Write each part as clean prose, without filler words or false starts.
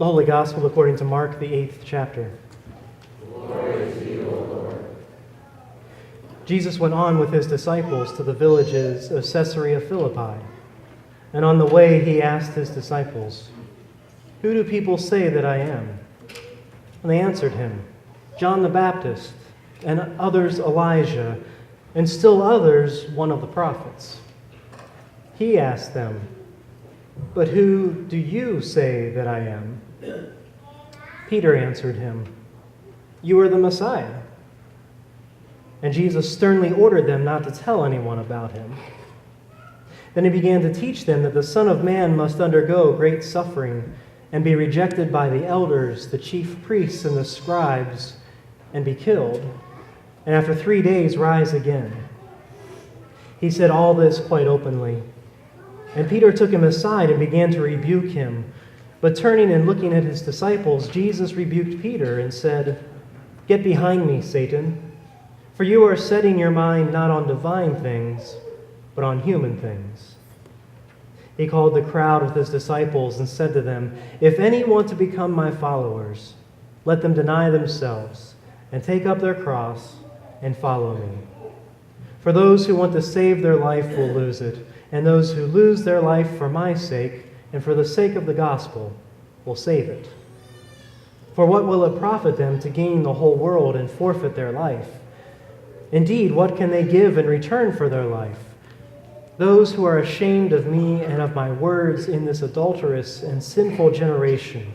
The Holy Gospel according to Mark, the 8th chapter. Glory to you, O Lord. Jesus went on with his disciples to the villages of Caesarea Philippi, and on the way he asked his disciples, "Who do people say that I am?" And they answered him, "John the Baptist, and others Elijah, and still others one of the prophets." He asked them, "But who do you say that I am?" Peter answered him, "You are the Messiah." And Jesus sternly ordered them not to tell anyone about him. Then he began to teach them that the Son of Man must undergo great suffering and be rejected by the elders, the chief priests, and the scribes, and be killed, and after 3 days rise again. He said all this quite openly. And Peter took him aside and began to rebuke him. But turning and looking at his disciples, Jesus rebuked Peter and said, "Get behind me, Satan, for you are setting your mind not on divine things, but on human things." He called the crowd with his disciples and said to them, "If any want to become my followers, let them deny themselves and take up their cross and follow me. For those who want to save their life will lose it, and those who lose their life for my sake and for the sake of the gospel will save it. For what will it profit them to gain the whole world and forfeit their life? Indeed, what can they give in return for their life? Those who are ashamed of me and of my words in this adulterous and sinful generation,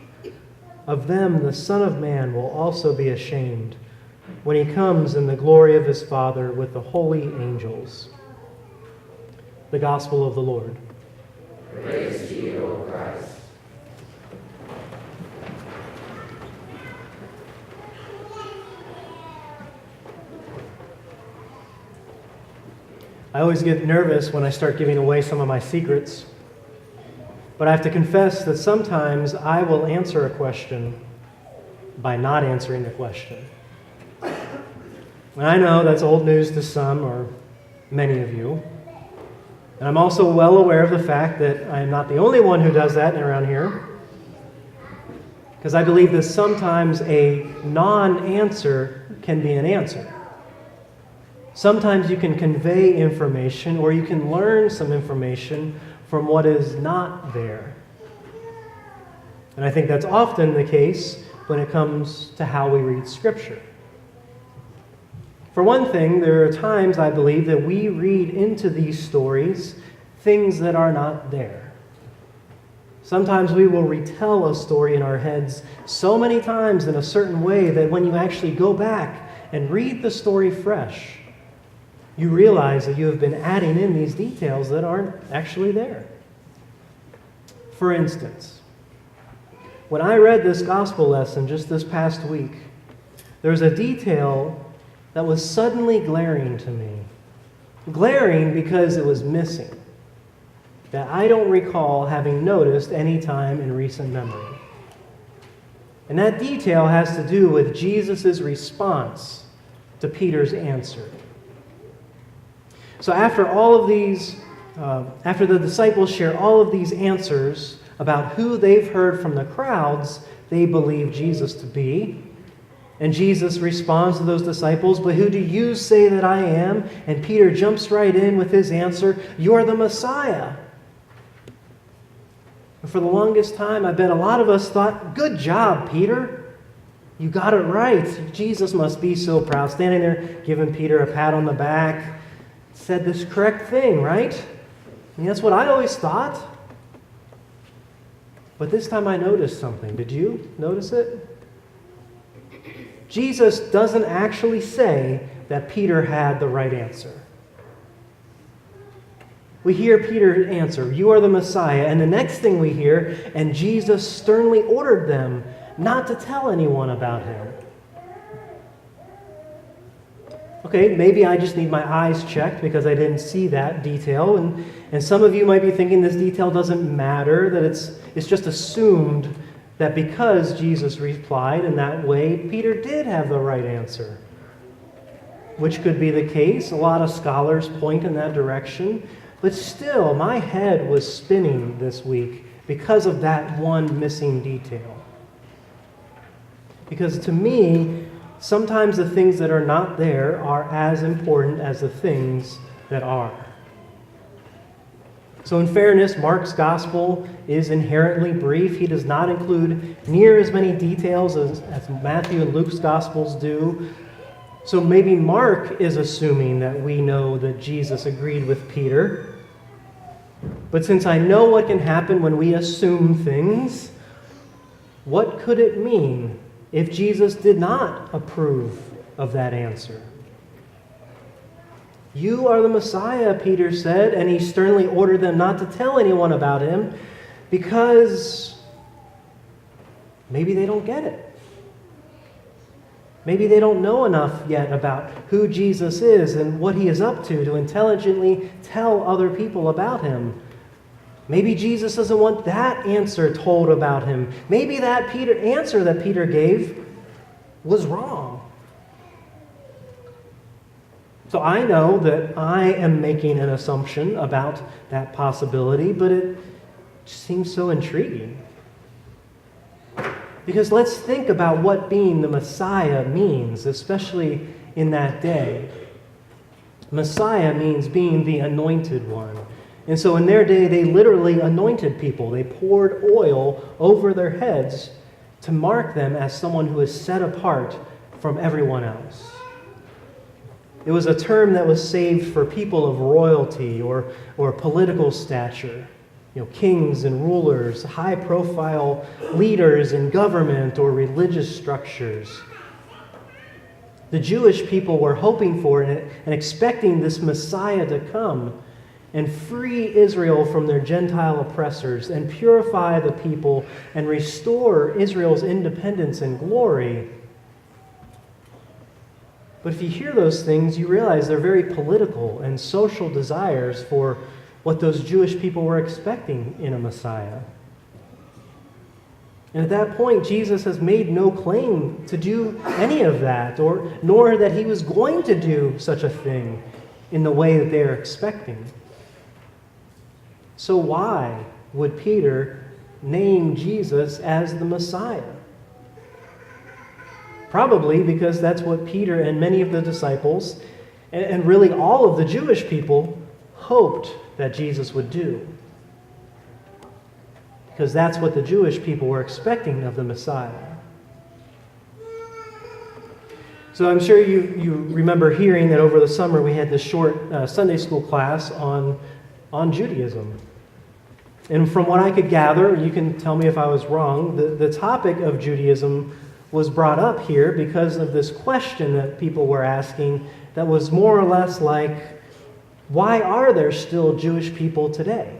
of them the Son of Man will also be ashamed when he comes in the glory of his Father with the holy angels." The Gospel of the Lord. Praise to you, O Christ. I always get nervous when I start giving away some of my secrets, but I have to confess that sometimes I will answer a question by not answering the question. And I know that's old news to some or many of you. And I'm also well aware of the fact that I am not the only one who does that around here, because I believe that sometimes a non-answer can be an answer. Sometimes you can convey information or you can learn some information from what is not there. And I think that's often the case when it comes to how we read Scripture. For one thing, there are times, I believe, that we read into these stories things that are not there. Sometimes we will retell a story in our heads so many times in a certain way that when you actually go back and read the story fresh, you realize that you have been adding in these details that aren't actually there. For instance, when I read this gospel lesson just this past week, there's a detail that was suddenly glaring to me. Glaring because it was missing, that I don't recall having noticed any time in recent memory. And that detail has to do with Jesus' response to Peter's answer. So after the disciples share all of these answers about who they've heard from the crowds they believe Jesus to be, and Jesus responds to those disciples, "But who do you say that I am?" And Peter jumps right in with his answer, "You're the Messiah." And for the longest time, I bet a lot of us thought, "Good job, Peter. You got it right. Jesus must be so proud." Standing there, giving Peter a pat on the back. Said this correct thing, right? I mean, that's what I always thought. But this time I noticed something. Did you notice it? Jesus doesn't actually say that Peter had the right answer. We hear Peter answer, "You are the Messiah." And the next thing we hear, and Jesus sternly ordered them not to tell anyone about him. Okay, maybe I just need my eyes checked because I didn't see that detail. And some of you might be thinking this detail doesn't matter, that it's just assumed that because Jesus replied in that way, Peter did have the right answer. Which could be the case. A lot of scholars point in that direction. But still, my head was spinning this week because of that one missing detail. Because to me, sometimes the things that are not there are as important as the things that are. So in fairness, Mark's gospel is inherently brief. He does not include near as many details as Matthew and Luke's gospels do. So maybe Mark is assuming that we know that Jesus agreed with Peter. But since I know what can happen when we assume things, what could it mean if Jesus did not approve of that answer? You are the Messiah, Peter said, and he sternly ordered them not to tell anyone about him because maybe they don't get it. Maybe they don't know enough yet about who Jesus is and what he is up to intelligently tell other people about him. Maybe Jesus doesn't want that answer told about him. Maybe that answer that Peter gave was wrong. So I know that I am making an assumption about that possibility, but it seems so intriguing. Because let's think about what being the Messiah means, especially in that day. Messiah means being the anointed one. And so in their day, they literally anointed people. They poured oil over their heads to mark them as someone who is set apart from everyone else. It was a term that was saved for people of royalty or political stature. Kings and rulers, high-profile leaders in government or religious structures. The Jewish people were hoping for it and expecting this Messiah to come and free Israel from their Gentile oppressors and purify the people and restore Israel's independence and glory. But if you hear those things, you realize they're very political and social desires for what those Jewish people were expecting in a Messiah. And at that point, Jesus has made no claim to do any of that, nor that he was going to do such a thing in the way that they are expecting. So why would Peter name Jesus as the Messiah? Probably because that's what Peter and many of the disciples, and really all of the Jewish people, hoped that Jesus would do. Because that's what the Jewish people were expecting of the Messiah. So I'm sure you remember hearing that over the summer we had this short Sunday school class on Judaism. And from what I could gather, you can tell me if I was wrong, the topic of Judaism was brought up here because of this question that people were asking that was more or less like, why are there still Jewish people today?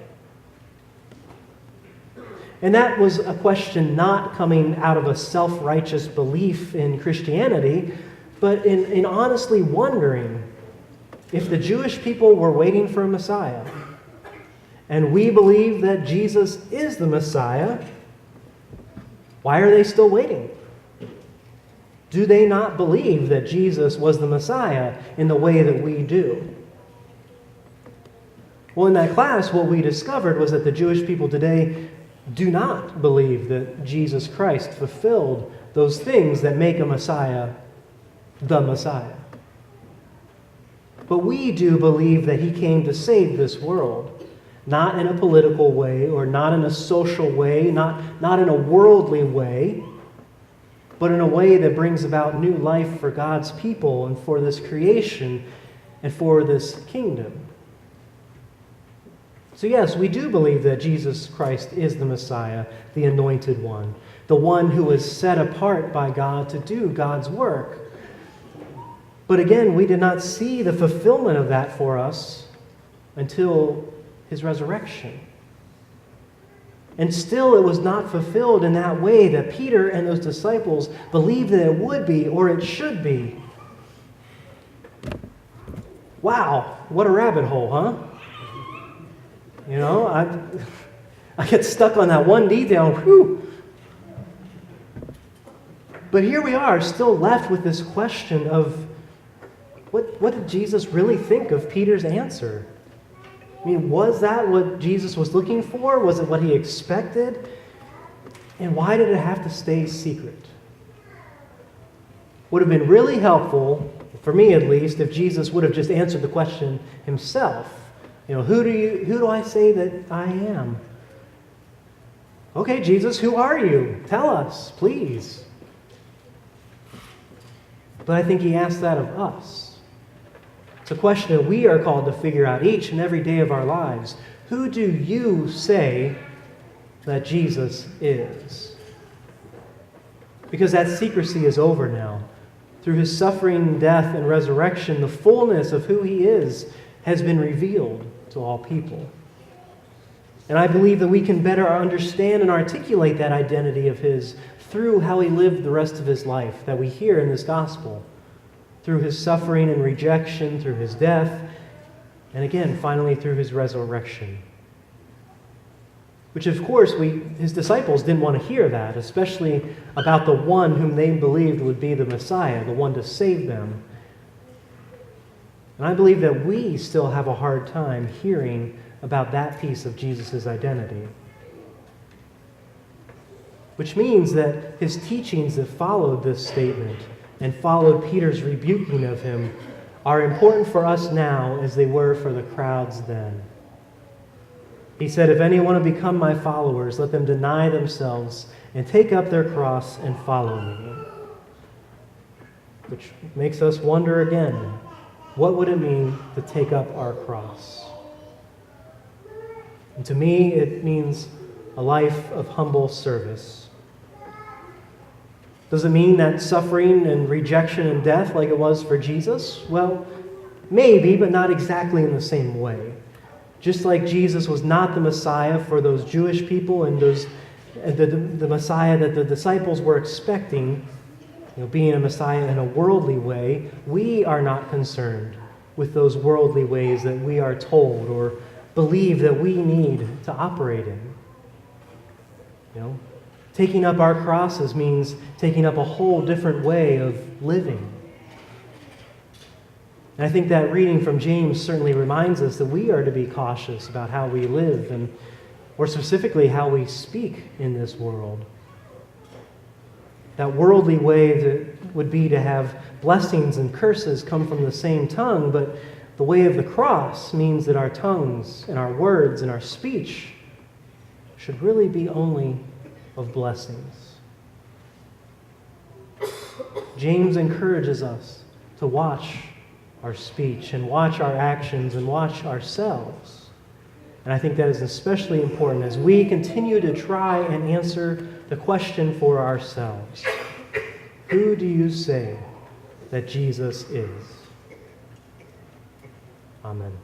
And that was a question not coming out of a self-righteous belief in Christianity, but in honestly wondering if the Jewish people were waiting for a Messiah, and we believe that Jesus is the Messiah, why are they still waiting? Do they not believe that Jesus was the Messiah in the way that we do? Well, in that class, what we discovered was that the Jewish people today do not believe that Jesus Christ fulfilled those things that make a Messiah the Messiah. But we do believe that he came to save this world, not in a political way or not in a social way, not in a worldly way, but in a way that brings about new life for God's people and for this creation and for this kingdom. So yes, we do believe that Jesus Christ is the Messiah, the anointed one, the one who was set apart by God to do God's work. But again, we did not see the fulfillment of that for us until his resurrection. And still it was not fulfilled in that way that Peter and those disciples believed that it would be or it should be. Wow, what a rabbit hole, huh? I get stuck on that one detail. Whew. But here we are, still left with this question of what did Jesus really think of Peter's answer? I mean, was that what Jesus was looking for? Was it what he expected? And why did it have to stay secret? would have been really helpful, for me at least, if Jesus would have just answered the question himself. Who do I say that I am? Okay, Jesus, who are you? Tell us, please. But I think he asked that of us. It's a question that we are called to figure out each and every day of our lives. Who do you say that Jesus is? Because that secrecy is over now. Through his suffering, death, and resurrection, the fullness of who he is has been revealed to all people. And I believe that we can better understand and articulate that identity of his through how he lived the rest of his life that we hear in this gospel. Through his suffering and rejection, through his death, and again, finally through his resurrection. Which, of course, his disciples didn't want to hear that, especially about the one whom they believed would be the Messiah, the one to save them. And I believe that we still have a hard time hearing about that piece of Jesus' identity. Which means that his teachings that followed this statement and followed Peter's rebuking of him are important for us now as they were for the crowds then. He said, if any want to become my followers, let them deny themselves and take up their cross and follow me. Which makes us wonder again, what would it mean to take up our cross? And to me, it means a life of humble service. Does it mean that suffering and rejection and death like it was for Jesus? Well, maybe, but not exactly in the same way. Just like Jesus was not the Messiah for those Jewish people and the Messiah that the disciples were expecting, being a Messiah in a worldly way, we are not concerned with those worldly ways that we are told or believe that we need to operate in. Taking up our crosses means taking up a whole different way of living. And I think that reading from James certainly reminds us that we are to be cautious about how we live and, or specifically, how we speak in this world. That worldly way that would be to have blessings and curses come from the same tongue, but the way of the cross means that our tongues and our words and our speech should really be only of blessings. James encourages us to watch our speech and watch our actions and watch ourselves. And I think that is especially important as we continue to try and answer the question for ourselves. Who do you say that Jesus is? Amen.